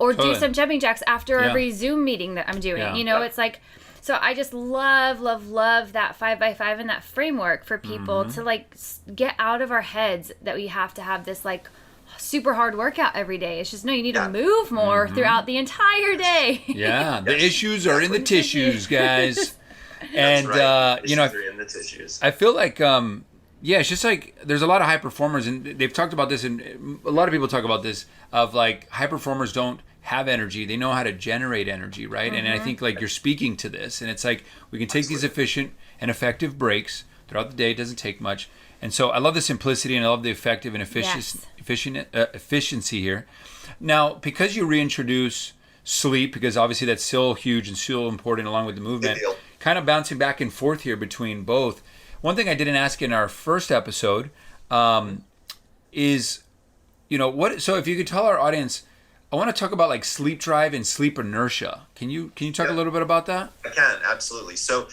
or do some jumping jacks after every Zoom meeting that I'm doing. It's like, so I just love that 5x5 and that framework for people to like get out of our heads that we have to have this like super hard workout every day. It's just, no, you need to move more throughout the entire day. The issues are in the tissues, guys. And, are in the tissues. I feel like, it's just like there's a lot of high performers, and they've talked about this, and a lot of people talk about this, of like high performers don't have energy. They know how to generate energy, right? And I think like you're speaking to this, and it's like we can take these efficient and effective breaks throughout the day. It doesn't take much. And so I love the simplicity and I love the effective and efficiency here. Now, because you reintroduce sleep, because obviously that's still huge and still important along with the movement, kind of bouncing back and forth here between both. One thing I didn't ask in our first episode is, so if you could tell our audience, I want to talk about like sleep drive and sleep inertia. Can you talk a little bit about that? I can, absolutely. So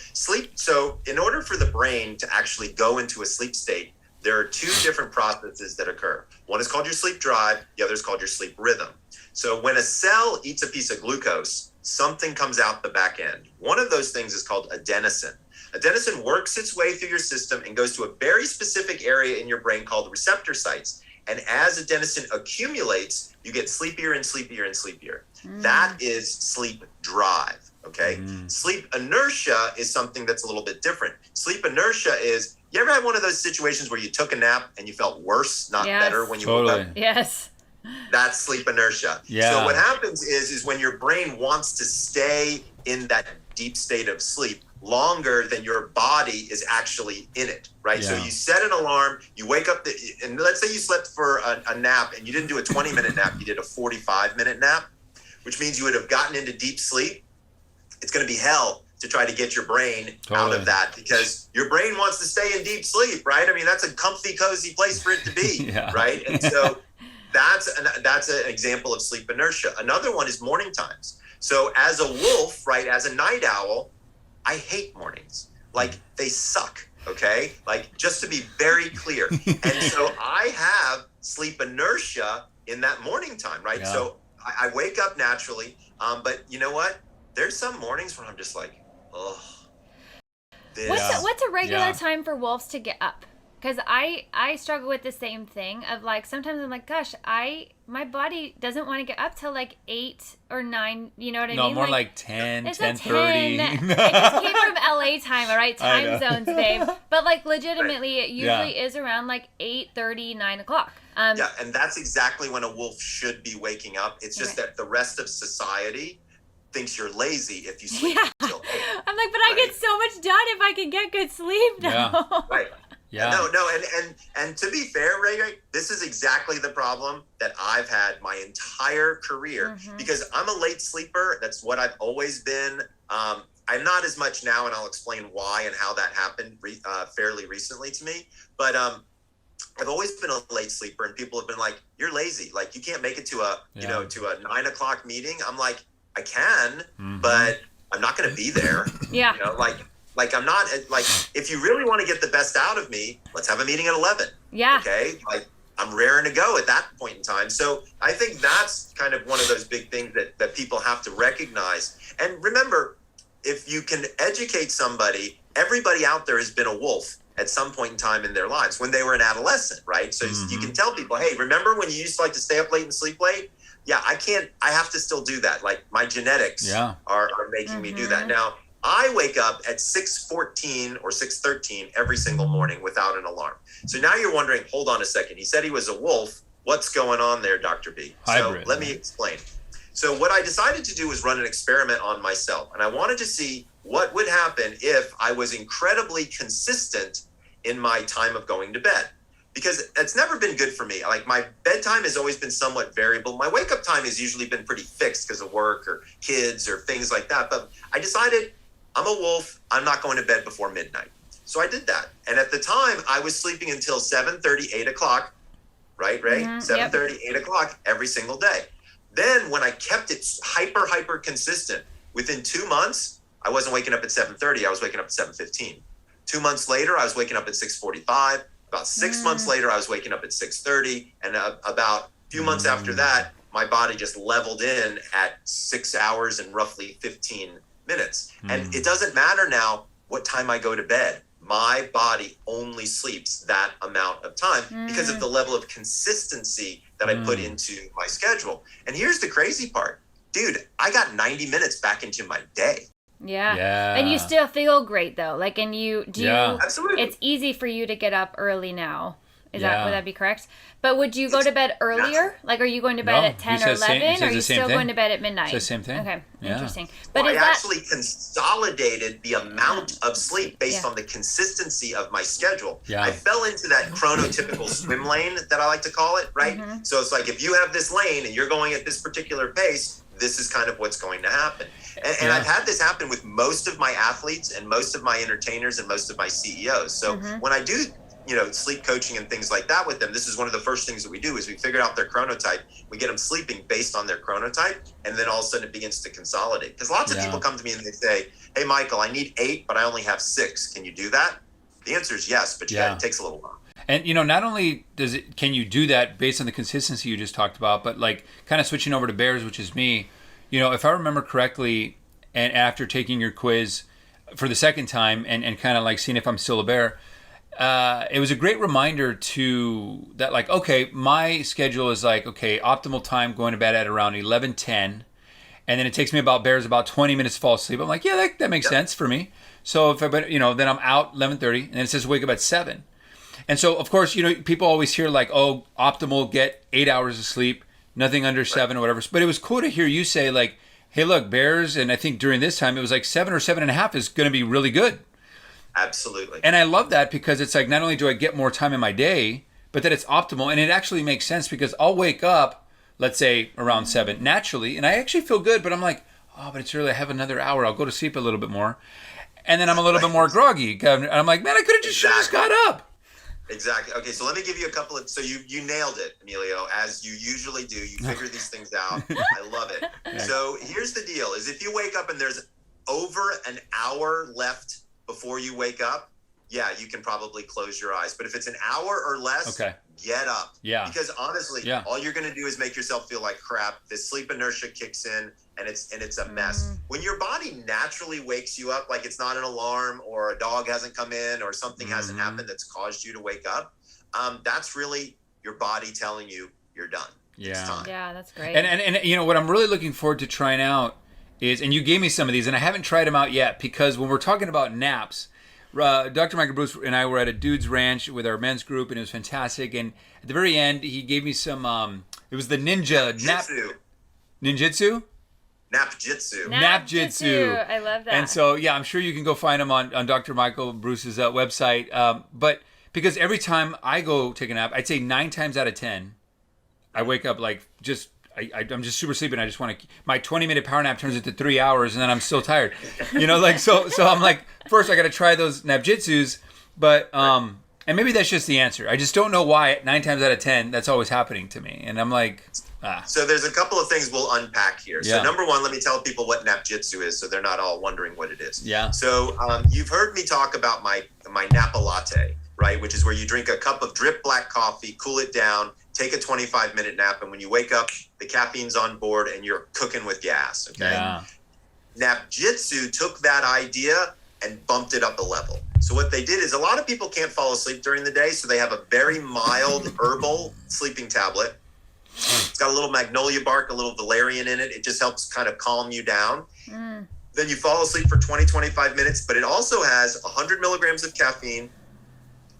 in order for the brain to actually go into a sleep state, there are two different processes that occur. One is called your sleep drive, the other is called your sleep rhythm. So when a cell eats a piece of glucose, something comes out the back end. One of those things is called adenosine. Adenosine works its way through your system and goes to a very specific area in your brain called the receptor sites. And as adenosine accumulates, you get sleepier and sleepier and sleepier. That is sleep drive, okay? Sleep inertia is something that's a little bit different. Sleep inertia is, you ever had one of those situations where you took a nap and you felt worse, not better when you woke up? Yes. That's sleep inertia. So what happens is when your brain wants to stay in that deep state of sleep longer than your body is actually in it, right? So you set an alarm, you wake up, and let's say you slept for a nap and you didn't do a 20-minute nap, you did a 45-minute nap, which means you would have gotten into deep sleep. It's going to be hell to try to get your brain out of that because your brain wants to stay in deep sleep, right? I mean, that's a comfy, cozy place for it to be, right? And so that's an example of sleep inertia. Another one is morning times. So as a wolf, right, as a night owl, I hate mornings. Like, they suck, okay? Like, just to be very clear. And so I have sleep inertia in that morning time, right? So I wake up naturally, but you know what? There's some mornings where I'm just like, oh. What's a regular time for wolves to get up? because I struggle with the same thing of like, sometimes I'm like, gosh, my body doesn't want to get up till like 8 or 9, you know what I mean? No, more like 10, it's 10:30. 10. I just came from LA time, all right? Time zones, babe. But like legitimately, it usually is around like 8:30, 9 o'clock. Yeah, and that's exactly when a wolf should be waking up. It's just that the rest of society thinks you're lazy if you sleep until 8. I'm like, but I get so much done if I can get good sleep now. Yeah. Right. Yeah. No, and to be fair, Ray, this is exactly the problem that I've had my entire career, because I'm a late sleeper. That's what I've always been. I'm not as much now, and I'll explain why and how that happened fairly recently to me. But I've always been a late sleeper, and people have been like, "You're lazy. Like you can't make it to a to a 9 o'clock meeting." I'm like, I can, but I'm not going to be there. Yeah. You know, like I'm not like, if you really want to get the best out of me, let's have a meeting at 11. Yeah. Okay. Like I'm raring to go at that point in time. So I think that's kind of one of those big things that people have to recognize. And remember, if you can educate somebody, everybody out there has been a wolf at some point in time in their lives when they were an adolescent, right? So you can tell people, hey, remember when you used to like to stay up late and sleep late? Yeah, I have to still do that. Like my genetics are making me do that. Now, I wake up at 6:14 or 6:13 every single morning without an alarm. So now you're wondering, hold on a second. He said he was a wolf. What's going on there, Dr. B? Hybrid. So let me explain. So what I decided to do was run an experiment on myself. And I wanted to see what would happen if I was incredibly consistent in my time of going to bed. Because it's never been good for me. Like my bedtime has always been somewhat variable. My wake up time has usually been pretty fixed because of work or kids or things like that. But I decided I'm a wolf. I'm not going to bed before midnight. So I did that. And at the time I was sleeping until 7:30, 8 o'clock, right, Ray? 7:30, 8 o'clock every single day. Then when I kept it hyper consistent, within 2 months, I wasn't waking up at 7:30. I was waking up at 7:15. 2 months later, I was waking up at 6:45. About 6 months later, I was waking up at 6:30. And about a few months after that, my body just leveled in at 6 hours and roughly 15 minutes. And it doesn't matter now what time I go to bed. My body only sleeps that amount of time because of the level of consistency that I put into my schedule. And here's the crazy part. Dude, I got 90 minutes back into my day. Yeah. And you still feel great though. Like, and Absolutely. It's easy for you to get up early now. Would that be correct? But would you go to bed earlier? Like, are you going to bed at 10 or 11? Or are you still going to bed at midnight? It's the same thing. Okay, interesting. But I actually consolidated the amount of sleep based on the consistency of my schedule. Yeah. I fell into that chronotypical swim lane that I like to call it, right? So it's like, if you have this lane and you're going at this particular pace, this is kind of what's going to happen. And I've had this happen with most of my athletes and most of my entertainers and most of my CEOs. So when I do sleep coaching and things like that with them, this is one of the first things that we do is we figure out their chronotype. We get them sleeping based on their chronotype, and then all of a sudden it begins to consolidate. Because lots of people come to me and they say, hey, Michael, I need 8, but I only have 6. Can you do that? The answer is yes, but it takes a little while. And, not only can you do that based on the consistency you just talked about, but like kind of switching over to bears, which is me, if I remember correctly, and after taking your quiz for the second time and kind of like seeing if I'm still a bear, it was a great reminder to that, like, okay, my schedule is like, okay, optimal time going to bed at around 11:10, and then it takes me about 20 minutes to fall asleep. I'm like, yeah, that makes sense for me. So if I, then I'm out 11:30, and then it says wake up at 7. And so, of course, people always hear like, oh, optimal, get 8 hours of sleep, nothing under 7 or whatever. But it was cool to hear you say like, hey, look, bears, and I think during this time it was like 7 or 7.5 is going to be really good. Absolutely. And I love that because it's like, not only do I get more time in my day, but that it's optimal. And it actually makes sense because I'll wake up, let's say around 7 naturally, and I actually feel good, but I'm like, oh, but it's early. I have another hour. I'll go to sleep a little bit more. And then I'm a little bit more groggy. And I'm like, man, I could have just got up. Exactly. Okay, so let me give you a couple of, so you nailed it, Emilio, as you usually do. You figure these things out. I love it. So here's the deal, is if you wake up and there's over an hour left before you wake up, yeah, you can probably close your eyes. But if it's an hour or less, get up. Yeah. Because honestly, all you're going to do is make yourself feel like crap. The sleep inertia kicks in, and it's a mess. When your body naturally wakes you up, like it's not an alarm or a dog hasn't come in or something hasn't happened that's caused you to wake up, that's really your body telling you you're done. Yeah. It's time. Yeah, that's great. And you know what I'm really looking forward to trying out is, and you gave me some of these, and I haven't tried them out yet, because when we're talking about naps, Dr. Michael Bruce and I were at a dude's ranch with our men's group, and it was fantastic. And at the very end, he gave me some. It was the ninjutsu. Napjitsu. I love that. And so, yeah, I'm sure you can go find them on Dr. Michael Bruce's website. But because every time I go take a nap, I'd say 9 times out of 10, I wake up like I'm just super sleepy, and I just want to. My 20-minute power nap turns into 3 hours, and then I'm still tired. You know, like so I'm like, first I got to try those napjitsus, but and maybe that's just the answer. I just don't know why 9 times out of 10 that's always happening to me, and I'm like, So there's a couple of things we'll unpack here. So number one, let me tell people what napjitsu is, so they're not all wondering what it is. Yeah. So you've heard me talk about my Napa latte, right? Which is where you drink a cup of drip black coffee, cool it down, take a 25-minute nap, and when you wake up, the caffeine's on board and you're cooking with gas, okay? Yeah. Napjitsu took that idea and bumped it up a level. So what they did is, a lot of people can't fall asleep during the day, so they have a very mild herbal sleeping tablet. It's got a little magnolia bark, a little valerian in it. It just helps kind of calm you down. Then you fall asleep for 20-25 minutes, but it also has 100 milligrams of caffeine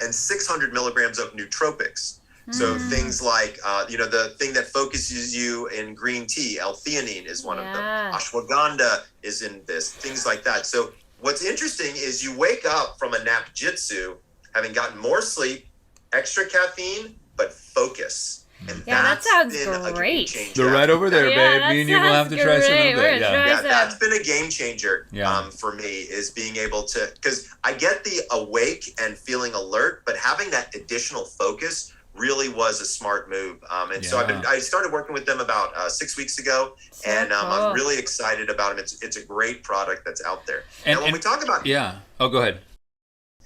and 600 milligrams of nootropics. So things like, the thing that focuses you in green tea, L-theanine is one of them. Ashwagandha is in this, things like that. So what's interesting is you wake up from a napjitsu having gotten more sleep, extra caffeine, but focus. And that sounds great. They're right over there, babe. Me and you will have to try some of that. Yeah, that's been a game changer for me, is being able to, because I get the awake and feeling alert, but having that additional focus really was a smart move. So I started working with them about 6 weeks ago, and I'm really excited about them. It's a great product that's out there. And when we talk about go ahead.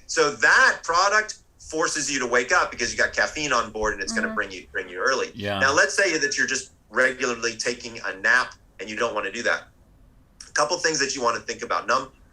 So that product forces you to wake up because you got caffeine on board, and it's going to bring you early. Now let's say that you're just regularly taking a nap and you don't want to do that. A couple things that you want to think about.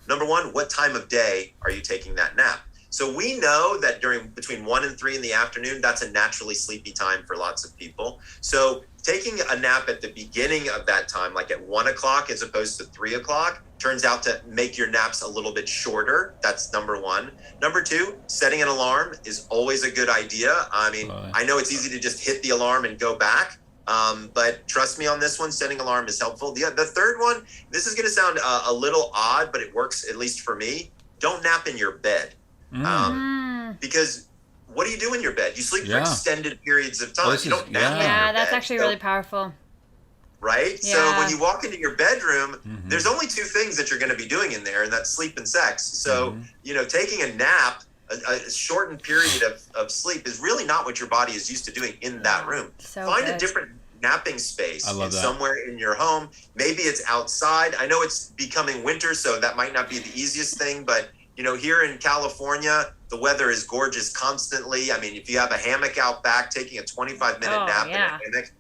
Number one, what time of day are you taking that nap? So we know that between 1 and 3 in the afternoon, that's a naturally sleepy time for lots of people. So taking a nap at the beginning of that time, like at 1 o'clock as opposed to 3 o'clock, turns out to make your naps a little bit shorter. That's number one. Number two, setting an alarm is always a good idea. I mean, I know it's easy to just hit the alarm and go back. But trust me on this one, setting alarm is helpful. The third one, this is going to sound a little odd, but it works, at least for me. Don't nap in your bed. Because what do you do in your bed? You sleep for extended periods of time. You don't nap in your bed. That's actually really powerful. Right? Yeah. So when you walk into your bedroom, there's only 2 things that you're going to be doing in there, and that's sleep and sex. So, taking a nap, a shortened period of sleep, is really not what your body is used to doing in that room. Find a different napping space somewhere in your home. Maybe it's outside. I know it's becoming winter, so that might not be the easiest thing, but here in California, the weather is gorgeous constantly. I mean, if you have a hammock out back, taking a 25-minute nap in a hammock,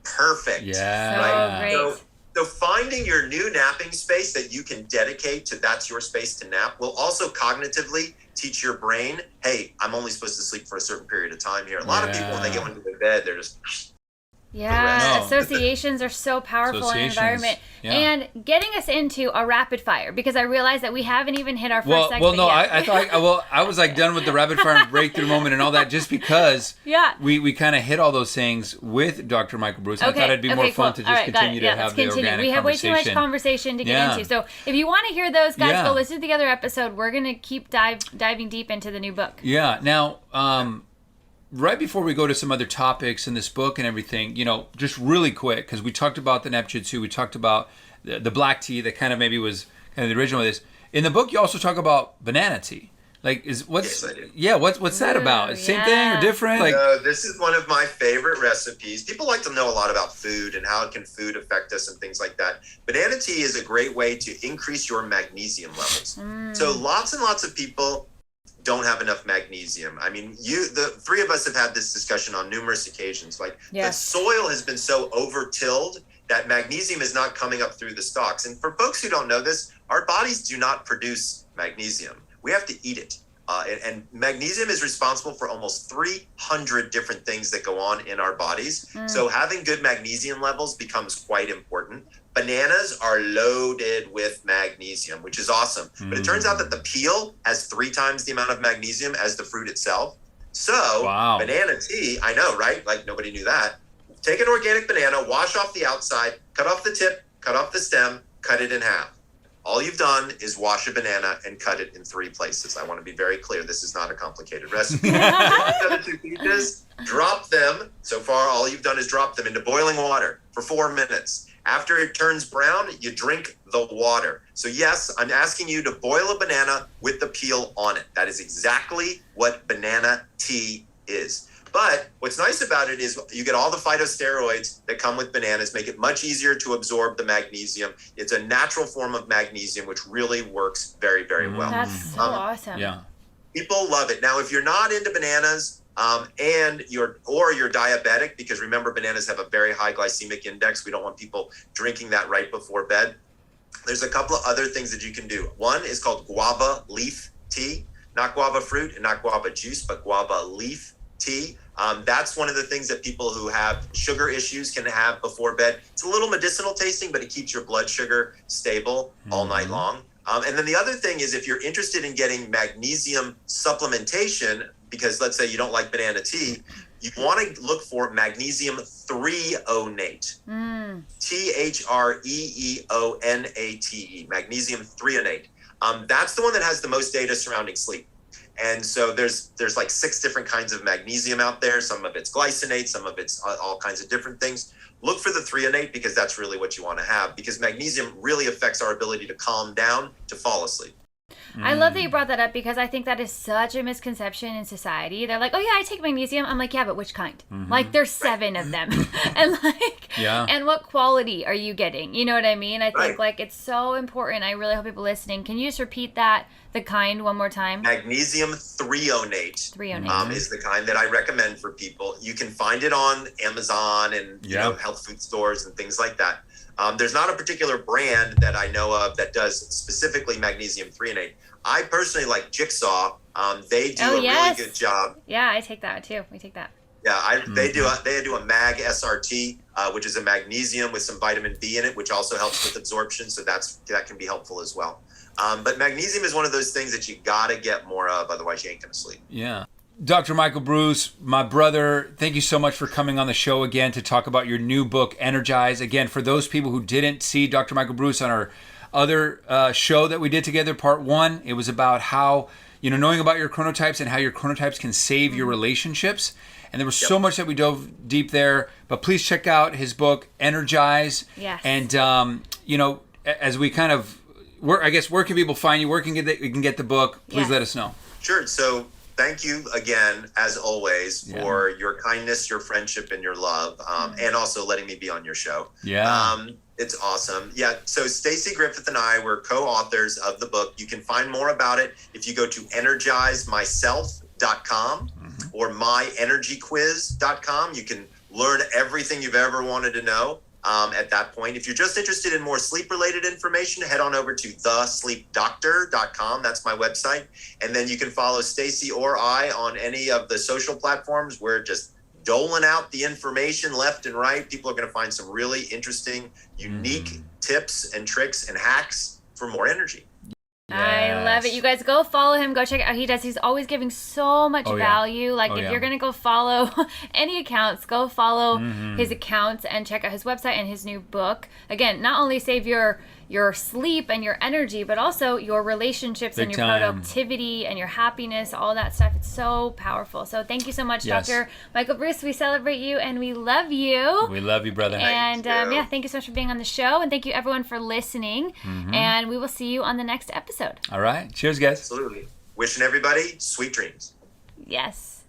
perfect. Yeah. Right? So finding your new napping space that you can dedicate to, that's your space to nap, will also cognitively teach your brain, hey, I'm only supposed to sleep for a certain period of time here. A lot of people, when they get into their bed, they're just... Associations are so powerful in environment. And getting us into a rapid fire, because I realize that we haven't even hit our first segment yet. I was like done with the rapid fire breakthrough moment and all that, just because we kind of hit all those things with Dr. Michael Bruce. I thought it'd be more fun to just continue to have the organic We have way too much conversation to get into. So if you want to hear those, guys, go listen to the other episode. We're going to keep diving deep into the new book. Yeah. Now, right before we go to some other topics in this book and everything, just really quick, because we talked about the napjitsu, we talked about the black tea that kind of maybe was kind of the original of this. In the book, you also talk about banana tea. Like, what's that about? Same thing or different? This is one of my favorite recipes. People like to know a lot about food and how can food affect us and things like that. Banana tea is a great way to increase your magnesium levels. So lots and lots of people don't have enough magnesium. I mean, the three of us have had this discussion on numerous occasions. Like the soil has been so over-tilled that magnesium is not coming up through the stalks. And for folks who don't know this, our bodies do not produce magnesium. We have to eat it. And magnesium is responsible for almost 300 different things that go on in our bodies. So having good magnesium levels becomes quite important. Bananas are loaded with magnesium, which is awesome. But it turns out that the peel has 3 times the amount of magnesium as the fruit itself. So banana tea, I know, right? Like nobody knew that. Take an organic banana, wash off the outside, cut off the tip, cut off the stem, cut it in half. All you've done is wash a banana and cut it in 3 places. I want to be very clear. This is not a complicated recipe. The other 2 pieces, drop them. So far, all you've done is drop them into boiling water for 4 minutes. After it turns brown, you drink the water. So yes, I'm asking you to boil a banana with the peel on it. That is exactly what banana tea is. But what's nice about it is you get all the phytosteroids that come with bananas, make it much easier to absorb the magnesium. It's a natural form of magnesium, which really works very, very well. That's so awesome. Yeah. People love it. Now, if you're not into bananas and you're diabetic, because remember, bananas have a very high glycemic index. We don't want people drinking that right before bed. There's a couple of other things that you can do. One is called guava leaf tea, not guava fruit and not guava juice, but guava leaf tea. That's one of the things that people who have sugar issues can have before bed. It's a little medicinal tasting, but it keeps your blood sugar stable all night long. And then the other thing is, if you're interested in getting magnesium supplementation, because let's say you don't like banana tea, you want to look for magnesium threonate. Threonate. Magnesium threonate. That's the one that has the most data surrounding sleep. And so there's like 6 different kinds of magnesium out there. Some of it's glycinate, some of it's all kinds of different things. Look for the threonate, because that's really what you want to have, because magnesium really affects our ability to calm down, to fall asleep. I love that you brought that up, because I think that is such a misconception in society. They're like, oh yeah, I take magnesium. I'm like, yeah, but which kind? Like there's 7 of them. And and what quality are you getting? You know what I mean? I think like it's so important. I really hope people listening, can you just repeat the kind one more time? Magnesium threonate. Is the kind that I recommend for people. You can find it on Amazon and you know, health food stores and things like that. There's not a particular brand that I know of that does specifically magnesium threonate. I personally like Jigsaw. They do a really good job. Yeah, I take that too. We take that. Yeah, they do a Mag SRT, which is a magnesium with some vitamin B in it, which also helps with absorption. So that can be helpful as well. But magnesium is one of those things that you gotta get more of, otherwise you ain't gonna sleep. Yeah. Dr. Michael Bruce, my brother, thank you so much for coming on the show again to talk about your new book, Energize. Again, for those people who didn't see Dr. Michael Bruce on our other show that we did together, part 1, it was about how, knowing about your chronotypes and how your chronotypes can save your relationships. And there was so much that we dove deep there. But please check out his book, Energize. Yes. And, as we kind of, where can people find you? Where can we can get the book? Please let us know. Sure. So thank you again, as always, for your kindness, your friendship, and your love, and also letting me be on your show. Yeah. It's awesome. Yeah. So Stacey Griffith and I were co-authors of the book. You can find more about it if you go to energizemyself.com or myenergyquiz.com. You can learn everything you've ever wanted to know. At that point, if you're just interested in more sleep-related information, head on over to thesleepdoctor.com. That's my website. And then you can follow Stacey or I on any of the social platforms. We're just doling out the information left and right. People are going to find some really interesting, unique tips and tricks and hacks for more energy. Yes. I love it. You guys go follow him. Go check out how he does. He's always giving so much value. Like if you're going to go follow any accounts, go follow his accounts and check out his website and his new book. Again, not only save your sleep and your energy, but also your relationships and your productivity and your happiness, all that stuff. It's so powerful. So thank you so much, Dr. Michael Bruce. We celebrate you and we love you. We love you, brother. And thank you so much for being on the show. And thank you everyone for listening. And we will see you on the next episode. All right. Cheers, guys. Absolutely. Wishing everybody sweet dreams. Yes.